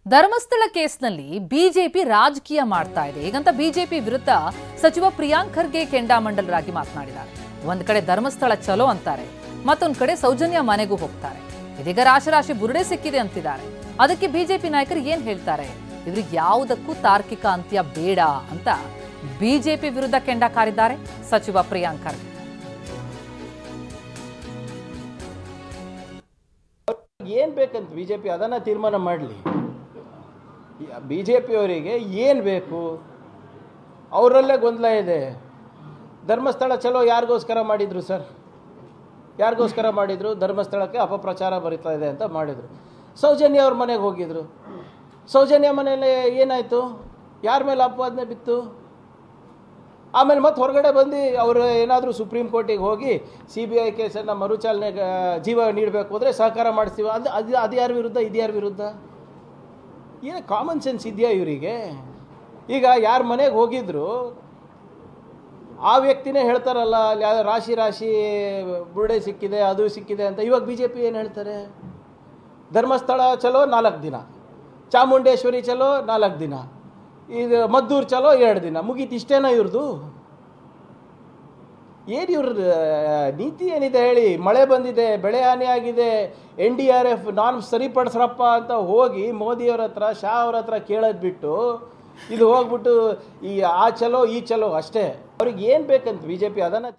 ಧರ್ಮಸ್ಥಳ ಕೇಸ್ನಲ್ಲಿ ಬಿಜೆಪಿ ರಾಜಕೀಯ ಮಾಡ್ತಾ ಇದೆ. ಹೀಗಂತ ಬಿಜೆಪಿ ವಿರುದ್ಧ ಸಚಿವ ಪ್ರಿಯಾಂಕ್ ಖರ್ಗೆ ಕೆಂಡಾಮಂಡಲರಾಗಿ ಮಾತನಾಡಿದ್ದಾರೆ. ಒಂದ್ ಕಡೆ ಧರ್ಮಸ್ಥಳ ಚಲೋ ಅಂತಾರೆ, ಮತ್ತೊಂದ್ ಕಡೆ ಸೌಜನ್ಯ ಮನೆಗೂ ಹೋಗ್ತಾರೆ. ಇದೀಗ ರಾಶಿ ರಾಶಿ ಬುರುಡೆ ಸಿಕ್ಕಿದೆ ಅಂತಿದ್ದಾರೆ. ಅದಕ್ಕೆ ಬಿಜೆಪಿ ನಾಯಕರು ಏನ್ ಹೇಳ್ತಾರೆ? ಇವ್ರಿಗೆ ಯಾವುದಕ್ಕೂ ತಾರ್ಕಿಕ ಅಂತ್ಯ ಬೇಡ ಅಂತ ಬಿಜೆಪಿ ವಿರುದ್ಧ ಕೆಂಡ ಕಾರಿದ್ದಾರೆ ಸಚಿವ ಪ್ರಿಯಾಂಕ್ ಖರ್ಗೆ. ಏನ್ ಬೇಕಂತ ಬಿಜೆಪಿ ಅದನ್ನ ತೀರ್ಮಾನ ಮಾಡಲಿ. ಬಿಜೆಪಿ ಅವರಿಗೆ ಏನು ಬೇಕು ಅವರಲ್ಲೇ ಗೊಂದಲ ಇದೆ. ಧರ್ಮಸ್ಥಳ ಚಲೋ ಯಾರಿಗೋಸ್ಕರ ಮಾಡಿದ್ರು ಸರ್? ಯಾರಿಗೋಸ್ಕರ ಮಾಡಿದ್ರು? ಧರ್ಮಸ್ಥಳಕ್ಕೆ ಅಪಪ್ರಚಾರ ಬರೀತಾ ಇದೆ ಅಂತ ಮಾಡಿದರು. ಸೌಜನ್ಯ ಅವ್ರ ಮನೆಗೆ ಹೋಗಿದ್ರು. ಸೌಜನ್ಯ ಮನೆಯಲ್ಲಿ ಏನಾಯಿತು? ಯಾರ ಮೇಲೆ ಅಪವಾದನೆ ಬಿತ್ತು? ಆಮೇಲೆ ಮತ್ತೆ ಹೊರಗಡೆ ಬಂದು ಅವರು ಏನಾದರೂ ಸುಪ್ರೀಂ ಕೋರ್ಟಿಗೆ ಹೋಗಿ CBI ಕೇಸನ್ನು ಮರುಚಾಲನೆಗೆ ಜೀವ ನೀಡಬೇಕು ಅಂದರೆ ಸಹಕಾರ ಮಾಡಿಸ್ತೀವಿ. ಅದು ಯಾರ ವಿರುದ್ಧ? ಇದು ಯಾರ ವಿರುದ್ಧ? ಏನು ಕಾಮನ್ ಸೆನ್ಸ್ ಇದೆಯಾ ಇವರಿಗೆ? ಈಗ ಯಾರ ಮನೆಗೆ ಹೋಗಿದ್ರು ಆ ವ್ಯಕ್ತಿನೇ ಹೇಳ್ತಾರಲ್ಲ, ರಾಶಿ ರಾಶಿ ಬುರುಡೆ ಸಿಕ್ಕಿದೆ, ಅದು ಸಿಕ್ಕಿದೆ ಅಂತ. ಇವಾಗ BJP ಏನು ಹೇಳ್ತಾರೆ? ಧರ್ಮಸ್ಥಳ ಚಲೋ 4 ದಿನ, ಚಾಮುಂಡೇಶ್ವರಿ ಚಲೋ 4 ದಿನ, ಇದು ಮದ್ದೂರು ಚಲೋ 2 ದಿನ, ಮುಗೀತು. ಇಷ್ಟೇನಾ ಇವ್ರದ್ದು? ಏನು ಇವ್ರ ನೀತಿ ಏನಿದೆ ಹೇಳಿ? ಮಳೆ ಬಂದಿದೆ, ಬೆಳೆ ಹಾನಿ ಆಗಿದೆ, NDRF ನಾರ್ಮ್ಸ್ ಸರಿಪಡಿಸ್ರಪ್ಪ ಅಂತ ಹೋಗಿ ಮೋದಿಯವ್ರ ಹತ್ರ, ಶಾ ಅವ್ರ ಹತ್ರ ಕೇಳೋದು ಬಿಟ್ಟು ಇದು ಹೋಗ್ಬಿಟ್ಟು ಆ ಚಲೋ ಈ ಚಲೋ ಅಷ್ಟೇ. ಅವ್ರಿಗೆ ಏನು ಬೇಕಂತ BJP ಅದನ್ನು